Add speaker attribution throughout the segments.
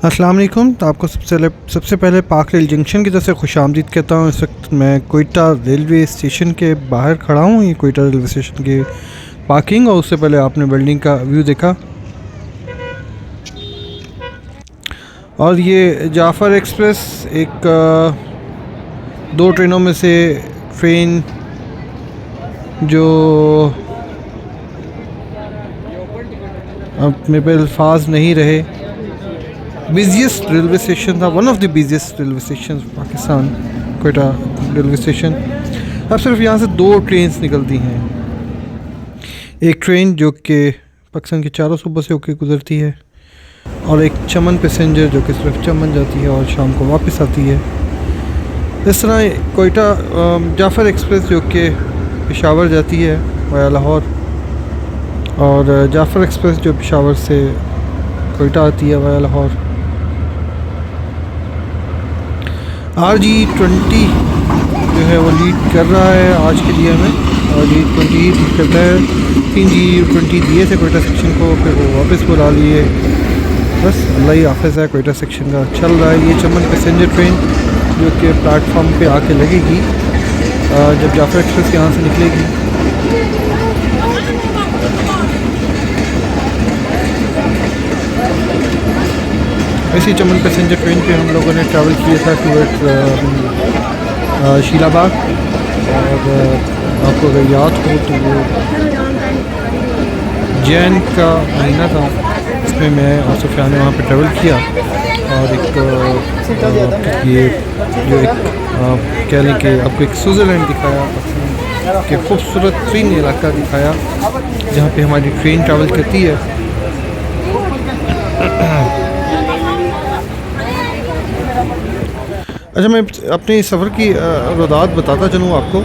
Speaker 1: अस्सलाम वालेकुम। तो आपको सबसे पहले पार्क रेल जंक्शन की तरफ से खुशामदीद कहता हूँ। इस वक्त मैं कोयटा रेलवे स्टेशन के बाहर खड़ा हूँ। ये कोयटा रेलवे स्टेशन की पार्किंग, और उससे पहले आपने बिल्डिंग का व्यू देखा। और ये जाफ़र एक्सप्रेस एक दो ट्रेनों में से ट्रेन जो अब मेरे पे अल्फाज नहीं रहे, बिजिएस्ट रेलवे स्टेशन था, one of the busiest railway station Pakistan, Quetta railway station. अब सिर्फ यहाँ से दो ट्रेन्स निकलती हैं। एक ट्रेन जो कि पाकिस्तान के चारों सूबों से होकर गुजरती है, और एक चमन पैसेंजर जो कि सिर्फ चमन जाती है और शाम को वापस आती है। इस तरह कोयटा जाफ़र एक्सप्रेस जो कि पेशावर जाती है वाया लाहौर, और जाफ़र एक्सप्रेस जो पेशावर से कोयटा आती है वाया लाहौर। RG20 जो है वो लीड कर रहा है आज के लिए हमें, RG20 लीड करता है। 3G20 दिए थे कोयटा सेक्शन को, फिर वो वापस बुला लिए। बस अल्लाह ही हाफ़िज़ है, कोयटा सेक्शन का चल रहा है। ये चमन पैसेंजर ट्रेन जो कि प्लेटफॉर्म पे आके लगेगी जब जाफ़र एक्सप्रेस यहाँ से निकलेगी। इसी चमन पैसेंजर ट्रेन पे हम लोगों ने ट्रैवल किया था टूवर्ड्स शीलाबाग। और आपको अगर याद हो तो वो जैन का महीना था, इसमें मैं और सुफियान ने वहाँ पे ट्रैवल किया। और एक ये जो एक कह लें कि आपको एक स्विट्ज़रलैंड दिखाया, कि खूबसूरत तरीन इलाका दिखाया जहाँ पे हमारी ट्रेन ट्रैवल करती है। अच्छा, मैं अपने सफ़र की रुदात बताता चलूँ आपको।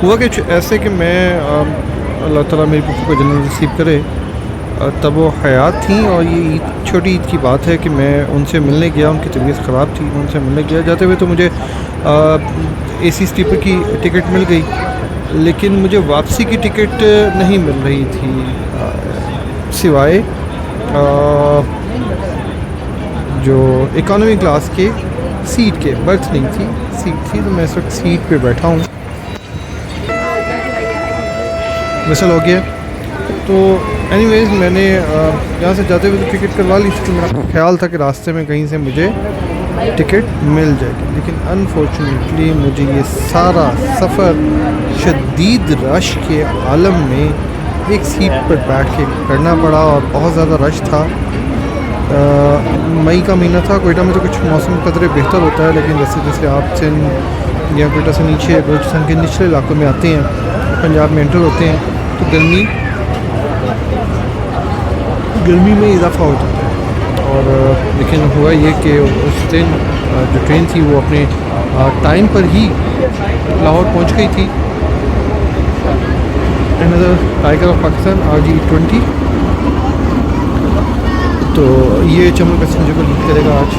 Speaker 1: हुआ कि ऐसे कि मैं अल्लाह ताला मेरी पुप्पो को जन्नत नसीब करे, तब वो हयात थी, और ये ईद, छोटी ईद की बात है कि मैं उनसे मिलने गया। उनकी तबीयत ख़राब थी, उनसे मिलने गया। जाते हुए तो मुझे AC स्लीपर की टिकट मिल गई, लेकिन मुझे वापसी की टिकट नहीं मिल रही थी, सिवाय जो इकॉनमी क्लास के सीट के। बर्थ नहीं थी, सीट थी। तो मैं इस वक्त सीट पे बैठा हूँ। मिसल हो गया। तो एनीवेज़ मैंने यहाँ से जाते हुए तो टिकट करवा ली थी। तो मेरा ख्याल था कि रास्ते में कहीं से मुझे टिकट मिल जाएगी, लेकिन अनफॉर्चुनेटली मुझे ये सारा सफ़र शदीद रश के आलम में एक सीट पर बैठ के करना पड़ा, और बहुत ज़्यादा रश था। मई का महीना था। कोयटा में तो कुछ मौसम कदरे बेहतर होता है, लेकिन जैसे जैसे आप से या कोयटा से नीचे बलूचिस्तान के निचले इलाकों में आते हैं, पंजाब में एंटर होते हैं, तो गर्मी में इजाफा हो जाता है। और लेकिन हुआ ये कि उस दिन जो ट्रेन थी वो अपने टाइम पर ही लाहौर पहुंच गई थी। Another tiger of Pakistan RG20। तो ये चमन पैसेंजर को लीड करेगा आज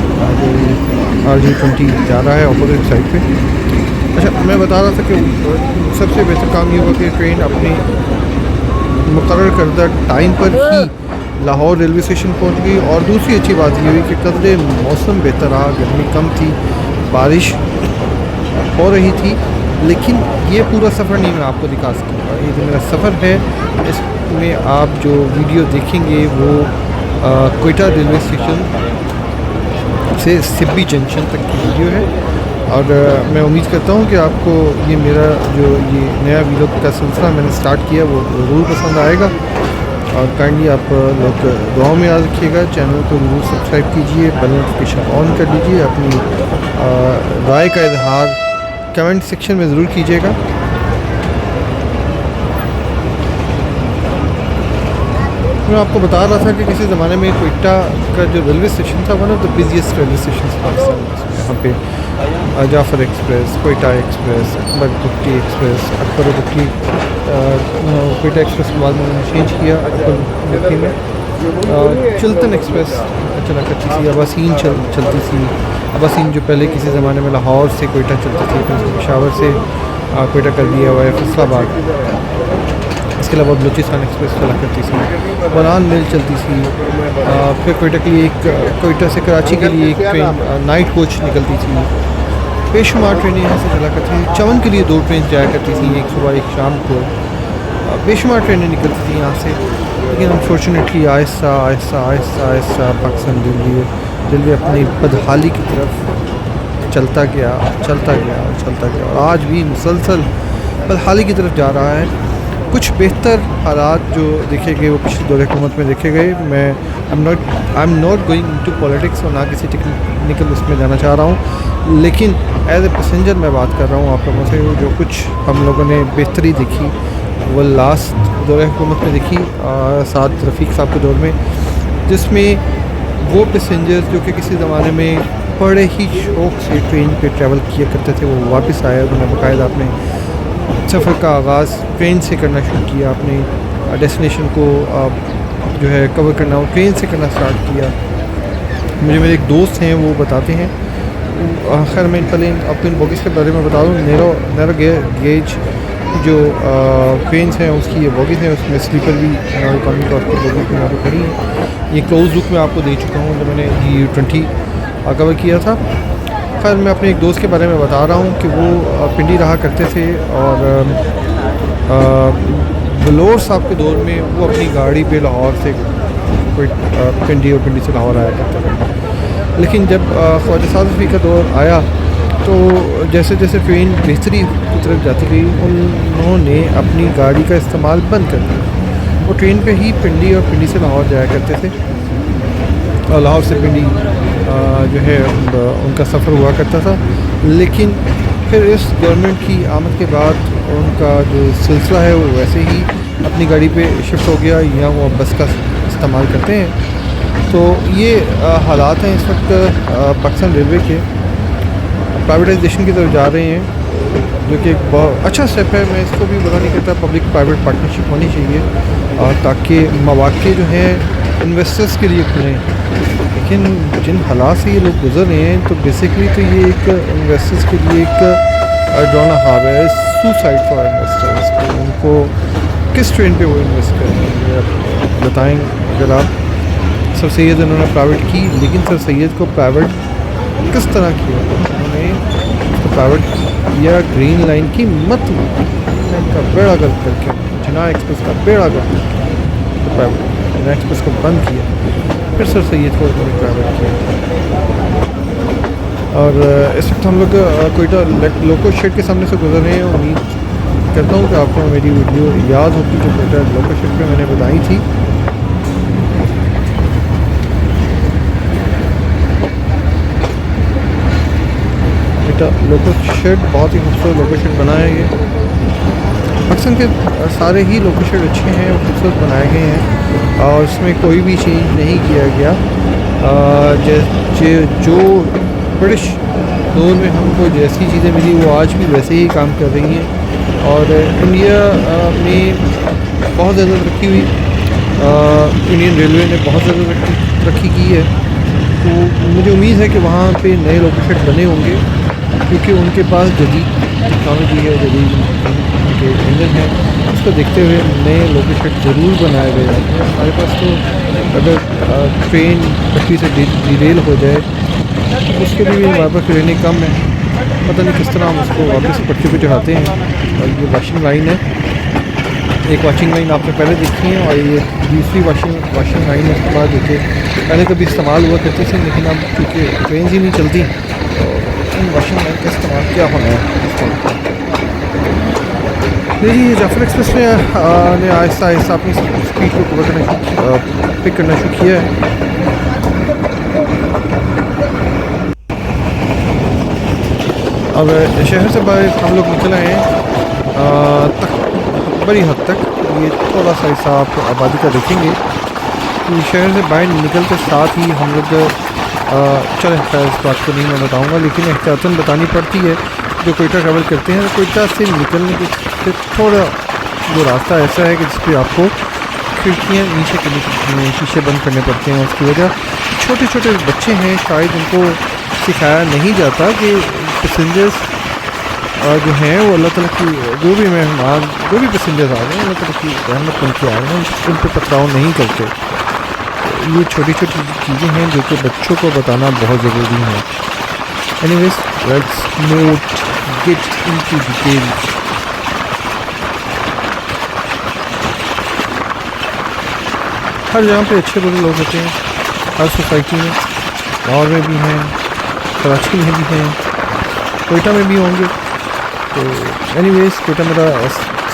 Speaker 1: RG20 जा रहा है अपोजिट साइड पे। अच्छा, मैं बता रहा था कि सबसे बेहतर काम ये हुआ कि ट्रेन अपनी मुकर्रर करदा टाइम पर ही लाहौर रेलवे स्टेशन पहुंच गई। और दूसरी अच्छी बात ये हुई कि कदरे मौसम बेहतर रहा, गर्मी कम थी, बारिश हो रही थी। लेकिन ये पूरा सफ़र नहीं मैं आपको दिखा सकूँगा। ये जो मेरा सफ़र है, इसमें आप जो वीडियो देखेंगे वो कोयटा रेलवे स्टेशन से सिब्बी जंक्शन तक की वीडियो है। और मैं उम्मीद करता हूँ कि आपको ये मेरा जो ये नया वीडियो का सिलसिला मैंने स्टार्ट किया वो ज़रूर पसंद आएगा। और काइंडली आप लोग दुआओं में याद रखिएगा। चैनल को ज़रूर सब्सक्राइब कीजिए, बेल नोटिफिकेशन ऑन कर लीजिए। अपनी राय का इजहार कमेंट सेक्शन में ज़रूर कीजिएगा। मैं आपको बता रहा था कि किसी ज़माने में कोयटा का जो रेलवे स्टेशन था one of the busiest railway station Pakistan में। यहाँ पे Jafar express, Quetta express, Akbar Bukti express, Akbar Bukti Quetta express के बाद में उन्होंने चेंज किया अकबर बुक्टी में। चिल्तन एक्सप्रेस चला करती थी, अबासीन चलती थी। अबासीन जो पहले किसी ज़माने में लाहौर से कोयटा चलती थी, फिर पेशावर से कोयटा कर दिया हुआ है फैसलाबाद। इसके अलावा बलूचिस्तान एक्सप्रेस चला करती थी, बनान मिल चलती थी। फिर कोयटा के लिए कोयटा से कराची के लिए एक ट्रेन नाइट कोच निकलती थी। बेशुमार ट्रेनें यहाँ से चला करती थी। चमन के लिए 2 ट्रेन जाया करती थी, एक सुबह एक शाम को। बेशुमार ट्रेनें निकलती थी यहाँ से, लेकिन अनफॉर्चुनेटली आहिस्ता आहिस्ता आहिस्ता आहिस्ता पाकिस्तान रेलवे अपनी बदहाली की तरफ चलता गया और आज भी मुसलसल बदहाली की तरफ जा रहा है। कुछ बेहतर हालात जो देखे गए वो पिछले दौर हुकूमत में देखे गए। मैं I am not going to politics और ना किसी टेक्निकल उसमें जाना चाह रहा हूँ, लेकिन एज ए पैसेंजर मैं बात कर रहा हूँ आप लोगों से। जो कुछ हम लोगों ने बेहतरी देखी वो लास्ट दौर हुकूमत में देखी, साथ रफ़ीक साहब के दौर में, जिसमें वो पैसेंजर्स जो कि किसी ज़माने में बड़े ही शौक़ से ट्रेन पे ट्रैवल किया करते थे वो वापस आए। उन्होंने बाकायदा अपने सफ़र का आगाज़ ट्रेन से करना शुरू किया, अपने डेस्टिनेशन को जो है कवर करना वो ट्रेन से करना स्टार्ट किया। मुझे मेरे एक दोस्त हैं वो बताते हैं। खैर मैं पहले अपने बोगीज़ के बारे में बता दूँ। नैरो गेज जो ट्रेन्स हैं उसकी ये बोगीज़ हैं, उसमें स्लीपर भी इकॉनमी क्लास की बोगीज़ भी यहाँ पर खड़ी है। ये क्लोज लुक में आपको दे चुका हूँ जब मैंने G20 कवर किया था। खैर मैं अपने एक दोस्त के बारे में बता रहा हूँ कि वो पिंडी रहा करते थे और बलोर साहब के दौर में वो अपनी गाड़ी पे लाहौर से कोई पिंडी और पिंडी से लाहौर आया करते थे। लेकिन जब ख्वाजा साद रफ़ी का दौर आया तो जैसे जैसे ट्रेन बेहतरी की तरफ जाती गई उन्होंने अपनी गाड़ी का इस्तेमाल बंद कर दिया। वो ट्रेन पे ही पिंडी और पिंडी से लाहौर जाया करते थे और लाहौर से पिंडी जो है उनका सफ़र हुआ करता था। लेकिन फिर इस गवर्नमेंट की आमद के बाद उनका जो सिलसिला है वो वैसे ही अपनी गाड़ी पे शिफ्ट हो गया या वो बस का इस्तेमाल करते हैं। तो ये हालात हैं इस वक्त पाकिस्तान रेलवे के। प्राइवेटाइजेशन की तरफ जा रहे हैं जो कि एक बहुत अच्छा स्टेप है। मैं इसको भी बुरा नहीं कहता, पब्लिक प्राइवेट पार्टनरशिप होनी चाहिए ताकि मौक़े जो हैं इन्वेस्टर्स के लिए खुलें। लेकिन जिन हालात से ये लोग गुजर रहे हैं तो बेसिकली तो ये एक इन्वेस्टर्स के लिए एक डोना हाव है, सुसाइड फॉर इन्वेस्टर्स। उनको किस ट्रेन पे वो इन्वेस्ट करेंगे बताएं। अगर आप सर सैयद उन्होंने प्राइवेट की, लेकिन सर सैयद को प्राइवेट किस तरह किया? उन्होंने प्राइवेट किया ग्रीन लाइन की ग्रीन लाइन का बेड़ा गर्क करके, जिना एक्सप्रेस का बेड़ा गर्क करके प्राइवेट जिना एक्सप्रेस को बंद किया, फिर सर सैयद को उन्होंने प्राइवेट किया। और इस वक्त हम लोग कोयटा लोको शेड के सामने से गुजर रहे हैं। उम्मीद करता हूँ कि आपको मेरी वीडियो याद होगी जो कोयटा लोको शेड पे मैंने बताई थी। कोयटा लोको शेड बहुत ही खूबसूरत लोको शेड बना है। ये पाकिस्तान के सारे ही लोको शेड अच्छे हैं, खूबसूरत बनाए गए हैं और इसमें कोई भी चेंज नहीं किया गया। जो ब्रिटिश दौर में हमको जैसी चीज़ें मिली वो आज भी वैसे ही काम कर रही हैं। और इंडिया में बहुत ज़्यादा तरक्की हुई, इंडियन रेलवे ने बहुत ज़्यादा तरक्की की है। तो मुझे उम्मीद है कि वहाँ पे नए लोको शेड बने होंगे क्योंकि उनके पास जदीद टेक्नोलॉजी है, जदीद उनके इंजन है। उसको देखते हुए नए लोको शेड ज़रूर बनाए गए जाते हैं। हमारे पास तो अगर ट्रेन पटरी से डिरेल हो जाए तो उसके लिए भी हमारे पास ट्रेनें कम है, पता नहीं किस तरह हम उसको वापस पटरी पे चढ़ाते हैं। और ये वॉशिंग लाइन है, एक वॉशिंग लाइन आपने पहले देखी है और ये दूसरी वॉशिंग लाइन है। उसके बाद देखिए पहले कभी इस्तेमाल हुआ करती थी लेकिन अब क्योंकि ट्रेन ही नहीं चलती तो इन वॉशिंग लाइन का इस्तेमाल क्या होना है। देखिए जाफर एक्सप्रेस ने आहिस्ता आहिस्ता अपनी स्पीड को कवर करना पिक करना शुरू किया है। अब शहर से बाहर हम लोग निकल आए हैं बड़ी हद तक। ये थोड़ा सा हिस्सा आप आबादी का देखेंगे शहर से बाहर निकलते साथ ही हम लोग चलें, खैर इस बात को नहीं मैं बताऊँगा, लेकिन एहतियातन बतानी पड़ती है। जो कोयटा ट्रैवल करते हैं, कोयटा से निकलने के थोड़ा वो रास्ता ऐसा है कि जिस पर आपको खिड़कियाँ नीचे के शीशे बंद करने पड़ते हैं। उसकी वजह छोटे छोटे बच्चे हैं, शायद उनको सिखाया नहीं जाता कि पैसेंजर्स जो हैं वो अल्लाह ताला की, जो भी मेहमान जो भी पैसेंजर्स आ रहे हैं अल्लाह ताला की रहमत बन के आ रहे हैं, उन पर पथराव नहीं करते। ये छोटी छोटी चीज़ें हैं जो कि बच्चों को बताना बहुत ज़रूरी है। Anyways, let's not get into details. हर जगह पे अच्छे बुरे लोग होते हैं, हर सोसाइटी में, लाहौर में भी हैं, कराची में भी हैं, कोयटा में भी होंगे। तो एनीवेज, कोयटा मेरा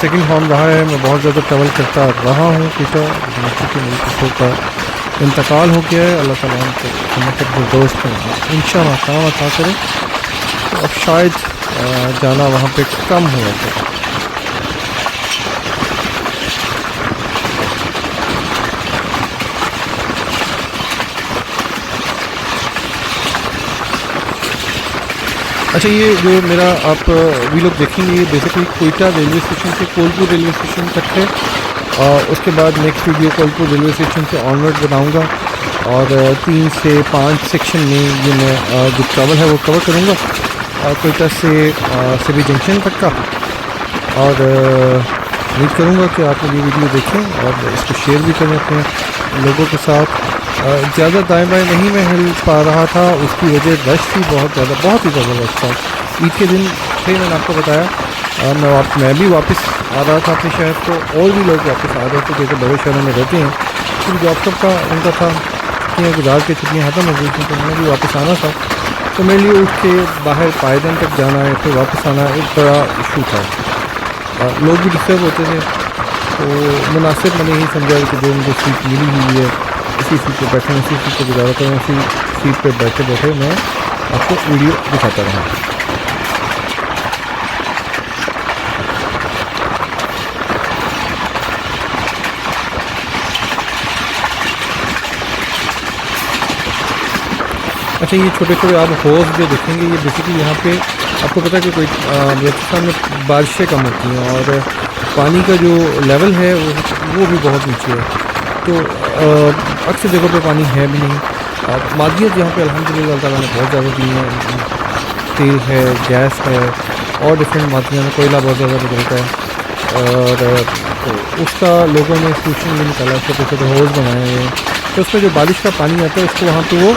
Speaker 1: सेकंड होम रहा है। मैं बहुत ज़्यादा ट्रैवल करता रहा हूँ कोयटा, क्योंकि मेरे पिछों का इंतकाल हो गया है। अल्लाह ताला उनको दोस्त इंशाअल्लाह काम अता करें। तो अब शायद जाना वहाँ पे कम हुआ था। अच्छा, ये जो मेरा आप वी लोग देखेंगे, ये बेसिकली कोयटा रेलवे स्टेशन से कोलपुर रेलवे स्टेशन तक है। उसके बाद next video Kohalpur railway station से ऑनवर्ड बनाऊंगा और 3 से 5 सेक्शन में ये मैं जो ट्रैवल है वो कवर करूँगा, कोयटा से सिटी जंक्शन तक का। और उम्मीद करूँगा कि आप लोग ये वीडियो देखें और इसको शेयर भी करें अपने लोगों के साथ। ज़्यादा दाएँ बाएँ नहीं मैं हिल पा रहा था, उसकी वजह रश थी बहुत ज़्यादा, बहुत ही ज़्यादा रश था। ईद के दिन थे, मैंने आपको बताया। मैं भी वापस आ रहा था अपने शहर को, और भी लोग वापस आ रहे थे जो कि बड़े शहरों में रहते हैं। क्योंकि जॉब सब का उनका था, छुट्टियाँ गुजार के छुट्टियाँ ख़त्म हो गई थी, तो उन्हें भी वापस आना था। तो मेरे लिए उठ के बाहर पायदन तक जाना है, फिर वापस आना एक बड़ा इशू था। लोग भी डिस्टर्ब होते थे, तो मुनासिब मैंने यही समझा कि जो मुझे सीट मिली हुई है, इसी सीट पे बैठे, उसी सीट पे गुजारा करूँ, उसी सीट पे बैठे बैठे मैं आपको वीडियो दिखाता रहूँ। अच्छा, ये छोटे छोटे आप होज जो देखेंगे, ये बेसिकली यहाँ पे आपको पता है कि कोई राजस्थान में बारिशें कम होती हैं और पानी का जो लेवल है वो भी बहुत नीचे है। तो अक्सर जगहों पे पानी है भी नहीं। मादियत यहाँ पे अल्हम्दुलिल्लाह ताला ने बहुत ज़्यादा दी है, तेल है, गैस है और डिफरेंट मादियाँ में कोयला बहुत ज़्यादा निकलता है। और तो उसका लोगों ने सोल्यूशन भी निकाला, छोटे छोटे होल्स बनाए हुए हैं। तो उसमें जो बारिश का पानी आता है उसको वहाँ पे वो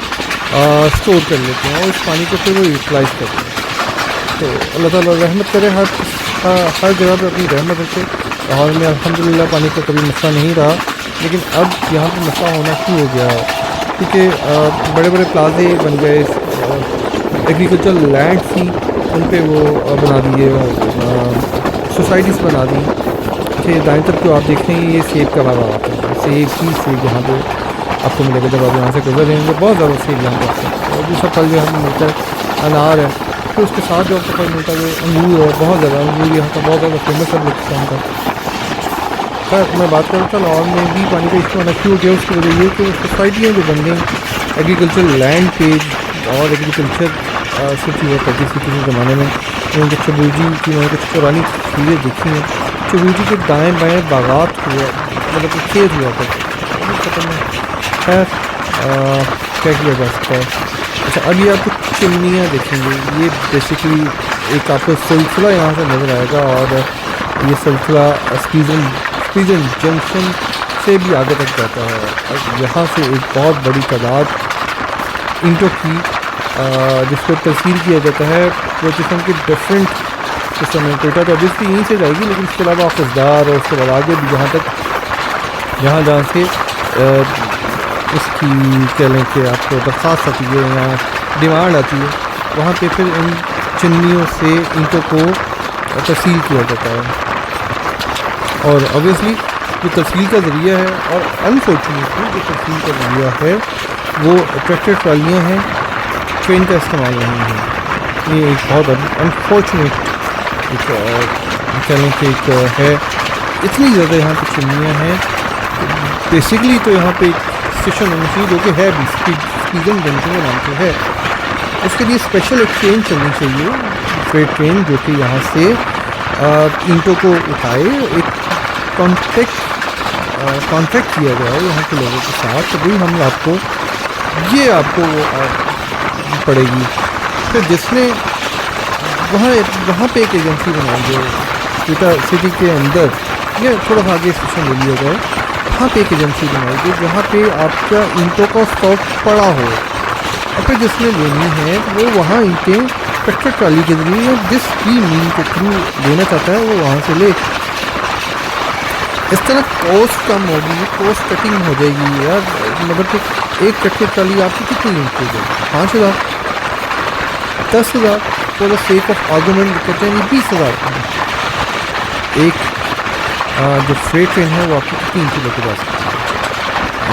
Speaker 1: स्टोर कर लेते हैं और उस पानी को फिर वो यूटिलाइज़ करते हैं। तो अल्लाह ताला रहमत करे, हर जगह पे अपनी रहमत रखे। लाहौर में अल्हम्दुलिल्लाह पानी का कभी मसला नहीं रहा, लेकिन अब यहाँ पे मसला होना शुरू हो गया है क्योंकि बड़े बड़े प्लाजे बन गए, एग्रीकल्चर लैंड थी उन पे वो बना दिए, सोसाइटीज़ बना दी। फिर दाएँ तरफ जो आप देख रहे हैं ये सेब का बागा आता है, सेब ही सेब यहाँ पे आपको मिलेगा। जब आप यहाँ से गुजर रहेंगे बहुत ज़्यादा सेब यहाँ पर, और दूसरा फल जो हमें मिलता है अनार है, फिर उसके साथ जो आपको फल मिलता है वो अंगूर है, बहुत ज़्यादा अंगूर यहाँ का बहुत ज़्यादा फेमस है बलूचिस्तान का। खैर मैं बात कर रहा था लाहौर में भी पानी का इशू आना शुरू हो गया। उसकी वजह ये कि सोसाइटियाँ जो बन गई एग्रीकल्चर लैंड पे और एग्रीकल्चर से हुआ करती थी किसी ज़माने में। उनके चबूजी की मैंने कुछ पुरानी चीज़ें देखी हैं, चबूजी के दाएँ बाएँ बागात हुआ, मतलब खेत हुआ करते ख़त्म है। खैर क्या किया जा सकता है। अच्छा, अब ये आपको चिमनियाँ देखेंगे, ये बेसिकली एक आपको सिलसिला यहाँ से नज़र आएगा और ये सिलसिला स्पीजन जंक्शन से भी आगे तक जाता है। और यहाँ से एक बहुत बड़ी तादाद ईंटों की जिसको तस्वीर किया जाता है बलूचिस्तान के डिफरेंट सिस्टम में। कोयटा तो ऑब्वियसली यहीं से जाएगी, लेकिन इसके अलावा ऑफिसदार और उसके बाद आगे भी जहाँ से इसकी कह लें कि आपको दरख्वास्त आती है या डिमांड आती है, वहाँ पे फिर इन चिमनियों से ईंटों को तसील किया जाता है। और ऑब्वियसली जो तसील का ज़रिया है, और अनफॉर्चुनेटली जो तसील का ज़रिया है वो ट्रैक्टर ट्रालियाँ हैं, ट्रेन का इस्तेमाल नहीं है। ये एक बहुत अनफॉर्चुनेट कह लें कि एक है। इतनी ज़्यादा यहाँ पर चिमनियाँ हैं, बेसिकली तो यहाँ पे स्टेशन होनी चाहिए, जो कि है भी स्पीडन जंक्शन के नाम से है। उसके लिए स्पेशल एक ट्रेन चलनी चाहिए, फ्रेट ट्रेन, जो कि यहाँ से ईंटों को उठाए। एक कॉन्ट्रैक्ट किया गया है यहाँ के लोगों के साथ, तभी हम आपको पड़ेगी। फिर जिसने वहाँ पे एक एजेंसी बनाई जो सिटी के अंदर, ये थोड़ा सा आगे स्टेशन ले लिया जाए, वहाँ पे एक एजेंसी बनाई गई जहाँ पे आपका ईंटों का स्टॉक पड़ा हो, और फिर जिसने लेनी है वो वहाँ ईंटें ट्रैक्टर ट्राली के जरिए या जिस भी मीन के थ्रू लेना चाहता है वो वहाँ से ले। इस तरह कॉस्ट कम होगी, कॉस्ट कटिंग हो जाएगी यार। मतलब कि एक ट्रैक्टर ट्राली आपकी कितनी यूज हो जाएगी? 5,000, 10,000, for the sake of argument कहते हैं 20,000। एक जो फ्रेट ट्रेन है वो आपको कितनी इंची लेके जा सकती है?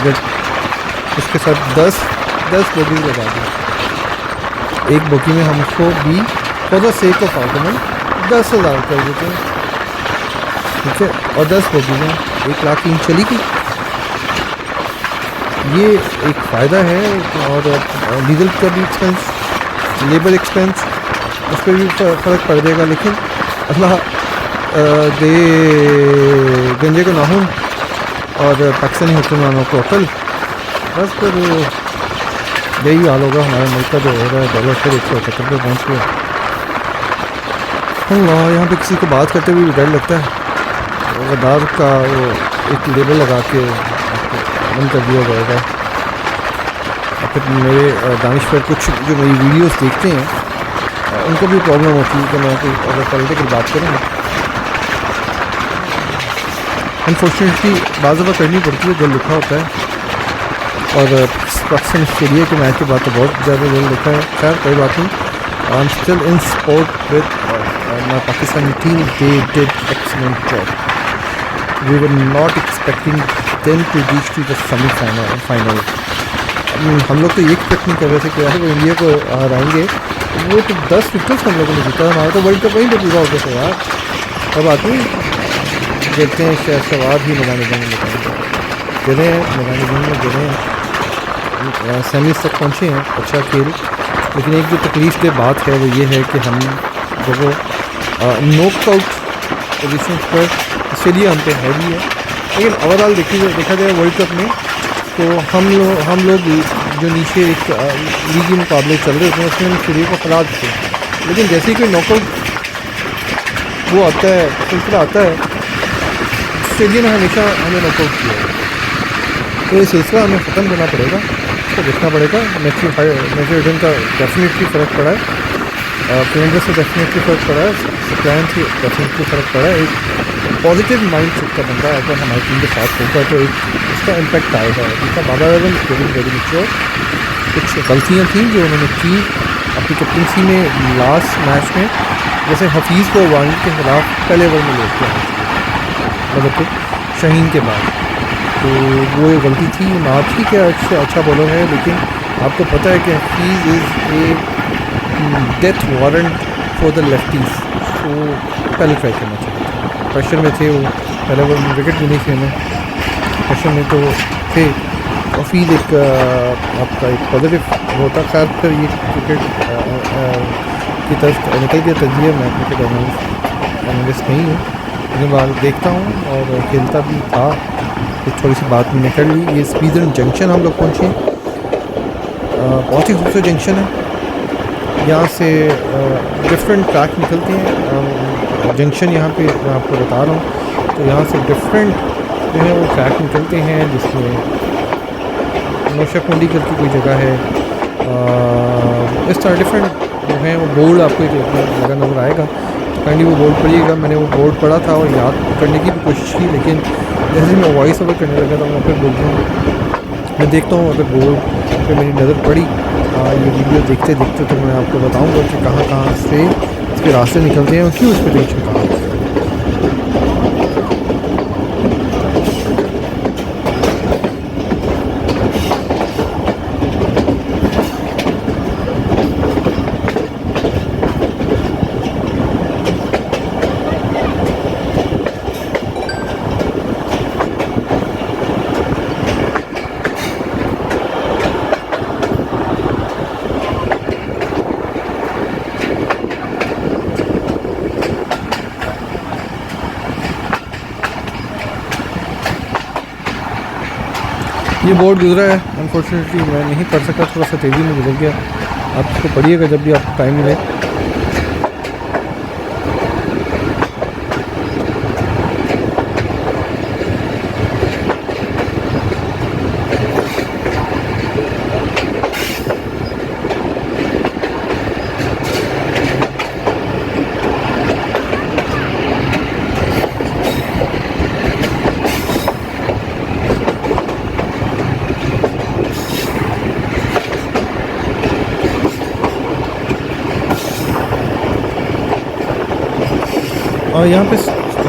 Speaker 1: अगर उसके साथ 10 बोगी लगा दें, एक बोगी में हम उसको भी for the sake of argument 10,000 कर देते हैं, ठीक है, और 10 बोगी में 1,00,000 की इंच चली गई। ये एक फ़ायदा है। और डीजल का भी एक्सपेंस, लेबर एक्सपेंस, उस पर भी फ़र्क पड़ जाएगा। लेकिन अल्लाह दे गंजे को नाहुन और पाकिस्तानी हुक्मरानों को अकल, बस फिर यही हाल होगा हमारे मुल्क का जो हो रहा है। डॉलर फिर 171 पे पहुँच गया। अल्लाह, यहाँ पे किसी को बात करते हुए भी डर लगता है। गद्दार का वो एक लेबल लगा के बंद कर दिया जाएगा। और फिर मेरे दानिश पर कुछ जो मेरी वीडियोस देखते हैं उनको भी प्रॉब्लम होती है कि मैं कोई अगर पॉलिटिकल बात करूँ, अनफॉर्चुनेटली बाज़ दफ़ा करनी पड़ती है, जो लिखा होता है। और पाकिस्तान ऑस्ट्रेलिया के मैच के बाद तो बहुत ज़्यादा जल लिखा है। खैर कोई बात नहीं, I am still in support with my Pakistani team, they did excellent job. We were not expecting them to reach to the semi-final. हम लोग तो ये एक्सपेक्ट नहीं कर रहे थे कि यार वो इंडिया को हराएंगे। वो तो 10 विकेट्स हम लोगों ने जीता। हमारा तो वर्ल्ड कप वहीं पर पूरा हो गया था यार। अब आते हैं देखते हैं, शायद सवार ही मैदान जंग में गिरे हैं, मैदान जंग में गिरे हैं, सेमीज तक पहुँचे हैं, अच्छा खेल। लेकिन एक जो तकलीफ की बात है वो ये है कि हम जब नॉकआउट पोजीशन पर ऑस्ट्रेलिया हम पे हैवी है। लेकिन ओवरऑल देखा जाए वर्ल्ड कप में तो हम लोग जो नीचे एक लीगी मुकाबले चल रहे थे उसमें ऑस्ट्रेलिया को हरा देते हैं। लेकिन जैसे ही कोई नॉकआउट वो आता है, सिलसिला आता है, ऑस्ट्रेलिया ने हमेशा हमें नॉकआउट किया है। तो ये सिलसिला हमें ख़त्म करना पड़ेगा, उसको देखना पड़ेगा। मैच रिटर्न का डेफिनेटली फ़र्क पड़ा है, कैलेंडर से डेफिनेटली फ़र्क पड़ा है, प्लान से डेफिनेटली फ़र्क पड़ा है। एक पॉजिटिव माइंड सेट का बंदा अगर हमारी टीम के साथ होगा तो एक उसका इम्पैक्ट आएगा। जिसका बाबा वेरी मेच्योर, कुछ गलतियाँ थी जो उन्होंने की अपनी कैप्टनसी में लास्ट मैच में, जैसे हफीज़ को वाइल्ड के खिलाफ पहले ओवर में लेके आए थे, मतलब कि शाहीन के बाद, तो वो गलती थी। ना ठीक है, अच्छा बॉलर है, लेकिन आपको पता है कि Hafeez is a death warrant for the lefties. तो पहले ट्राई करना चाहिए। प्रेशर में थे वो, पहले वो विकेट भी नहीं थे हमें, प्रेशर में तो थे। और फील एक आपका एक पॉजिटिव होता। खैर फिर ये क्रिकेट की तरफ निकल के तजिए। मैं क्रिकेट एनालिस्ट नहीं हूँ, लेकिन बार देखता हूँ और खेलता भी था। कुछ थोड़ी सी बात मैंने कर ली। ये स्पीडन जंक्शन हम लोग पहुँचे, बहुत ही खूबसूरत जंक्शन है। यहाँ से डिफरेंट ट्रैक निकलते हैं। जंक्शन यहाँ पे मैं आपको बता रहा हूँ, तो यहाँ से डिफरेंट जो है वो ट्रैक निकलते हैं, जिसमें नौशाकुंडी करके कोई जगह है। इस तरह डिफरेंट जो है वो बोर्ड आपको एक जगह नज़र आएगा, तो काइंडली वो बोर्ड पढ़िएगा। मैंने वो बोर्ड पढ़ा था और याद करने की भी कोशिश की, लेकिन जैसे मैं वॉइस ओवर करने लगा था मैं फिर बोल रहा हूँ, मैं देखता हूँ अगर बोर्ड पर मेरी नज़र पड़ी ये वीडियो देखते देखते तो मैं आपको बताऊंगा कि कहाँ से इसके रास्ते निकलते हैं और क्यों इस पर टेंशन कहाँ है। ये बोर्ड गुजरा है, अनफॉर्चुनेटली मैं नहीं पढ़ सका, थोड़ा सा तेज़ी में गुजर गया। आप इसको पढ़िएगा जब भी आपको टाइम मिले। और यहाँ पे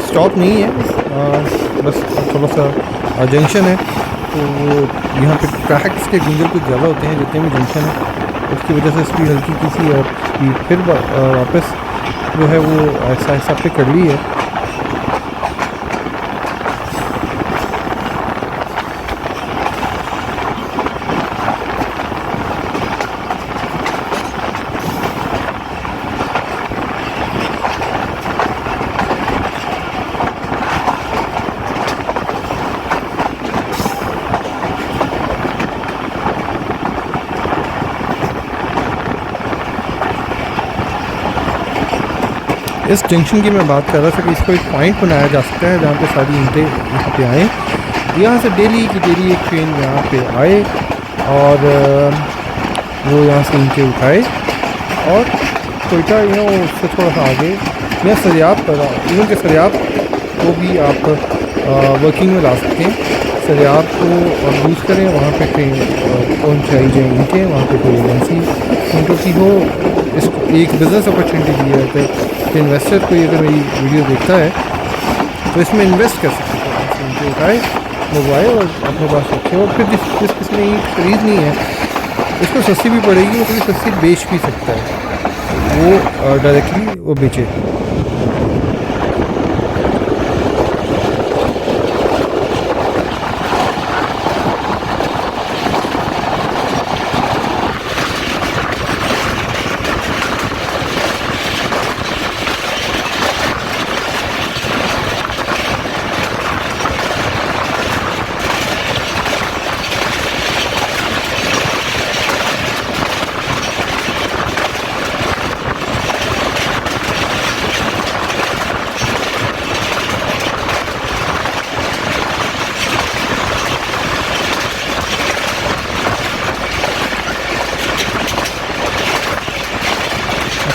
Speaker 1: स्टॉप नहीं है, बस थोड़ा सा जंक्शन है, तो वो यहाँ पे ट्रैक्स के गुंजल कुछ ज़्यादा होते हैं जितने भी जंक्शन है, उसकी वजह से स्पीड हल्की की सी और स्पीड फिर वापस जो है वो ऐसा ऐसा पे कर ली है। इस जंक्शन की मैं बात कर रहा था कि इसको एक पॉइंट बनाया जा सकता है जहाँ पे सारी ईंटें यहाँ पे आएँ, यहाँ से डेली की डेली एक ट्रेन यहाँ पे आए और वो यहाँ से ईंटें उठाए और कोयटा उससे थोड़ा सा आगे या सरियाब पर, इवन के सरियाब को भी आप वर्किंग में ला सकते हैं। सरियाब को यूज़ करें, वहाँ पे ट्रेन पहुँचाई जाए ईंटें, वहाँ पे कोई एजेंसी ईंटों की हो। इसको एक बिज़नेस अपॉर्चुनिटी दी है कि इन्वेस्टर कोई अगर मेरी वीडियो देखता है तो इसमें इन्वेस्ट कर सकते हैं, ईंटें उठाए लगवाए और अपने पास रखे, और फिर जिस किसी ने ईंट खरीदनी है उसको सस्ती भी पड़ेगी, वो कभी सस्ती बेच भी सकता है, वो डायरेक्टली वो बेचे।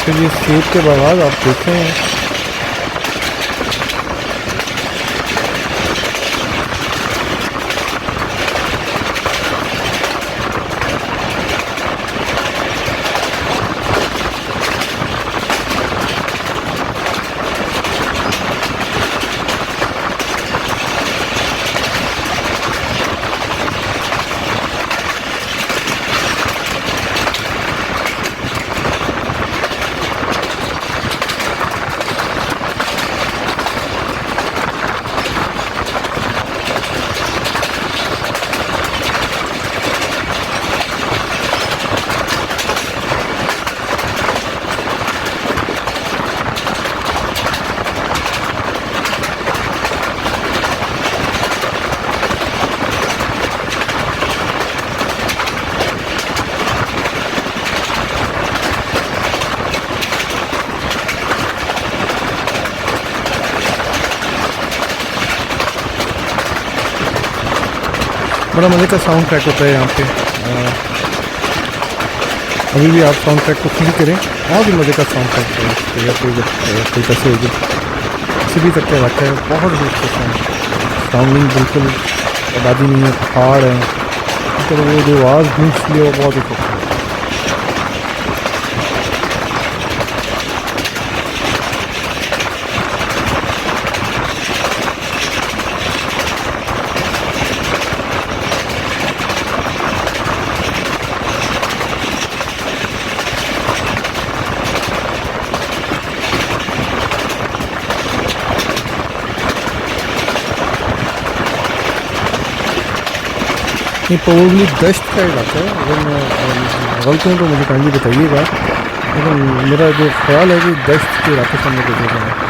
Speaker 1: फिर ये सेब के बाद आप देखें बड़ा मज़े का साउंड ट्रैक होता है यहाँ पे। अभी भी आप साउंड ट्रैक को फील करें, बहुत ही मज़े का साउंड ट्रैक है। कोई कैसे होगी सिटी तक का इलाका है, बहुत खूबसूरत साउंडिंग, बिल्कुल आबादी नहीं है, पहाड़ है, तो वो जो आवाज़ गूंजती है वो बहुत ही खूबसूरत। ये प्रोबेबली दश्त का इलाका है, अगर मैं गलत हूँ तो मुझे काइंडली बताइएगा, लेकिन मेरा जो ख्याल है कि दश्त के इलाके से हमने गुजरना है।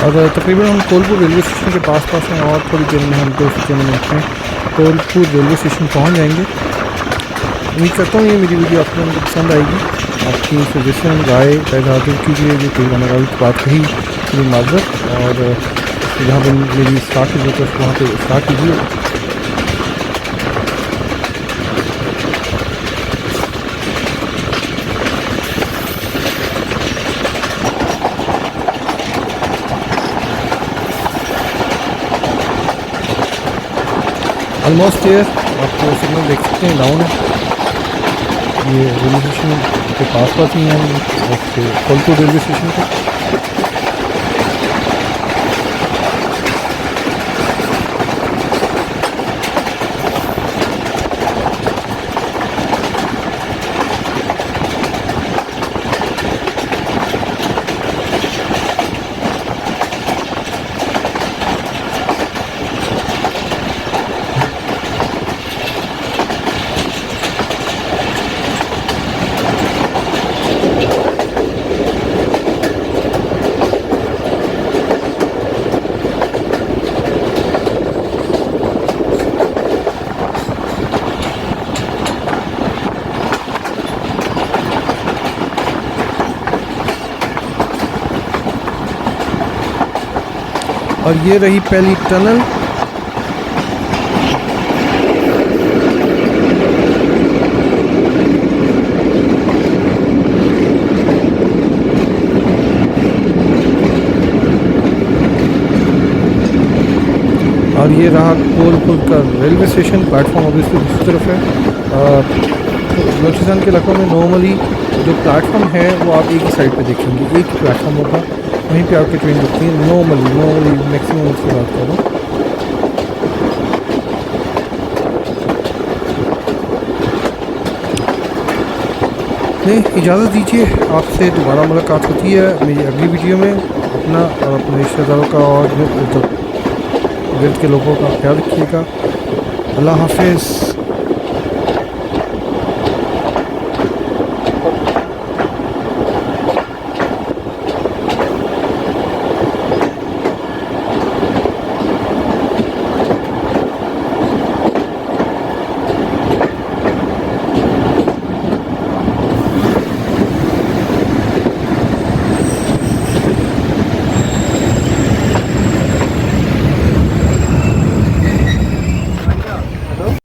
Speaker 1: और तकरीबन हम कोलपुर रेलवे स्टेशन के पास हैं और थोड़ी देर में हम 2 मिनट में कोलपुर रेलवे स्टेशन पहुंच जाएंगे। उम्मीद करता हूँ ये मेरी वीडियो आप लोगों को पसंद आएगी। आपकी सजेशन राय इजाज़त कीजिए, जो कई मैंने गलत बात कही मेरी माजरत, और जहाँ पर मेरी स्टार्ट की जरूरत है वहाँ पर स्टार्ट कीजिए। ऑलमोस्ट है, आपको सिग्नल देख सकते हैं डाउन है। ये रेलवे स्टेशन के पास ही हैं कोलपुर रेलवे स्टेशन के। और ये रही पहली टनल। और ये रहा कोलपुर का रेलवे स्टेशन। प्लेटफॉर्म ऑब्वियसली दूसरी तरफ है। बलूचिस्तान के इलाकों में नॉर्मली जो प्लेटफॉर्म है वो आप एक ही साइड पे देखेंगे, एक ही प्लेटफॉर्म होगा, वहीं पे आपकी ट्रेन रुकती है नॉर्मली मैक्सिमम उसकी बात कर रहा हूँ। नहीं, इजाज़त दीजिए, आपसे दोबारा मुलाकात होती है मेरी अगली वीडियो में। अपना और अपने रिश्तेदारों का और गिरद के लोगों का ख्याल रखिएगा। अल्लाह हाफिज़।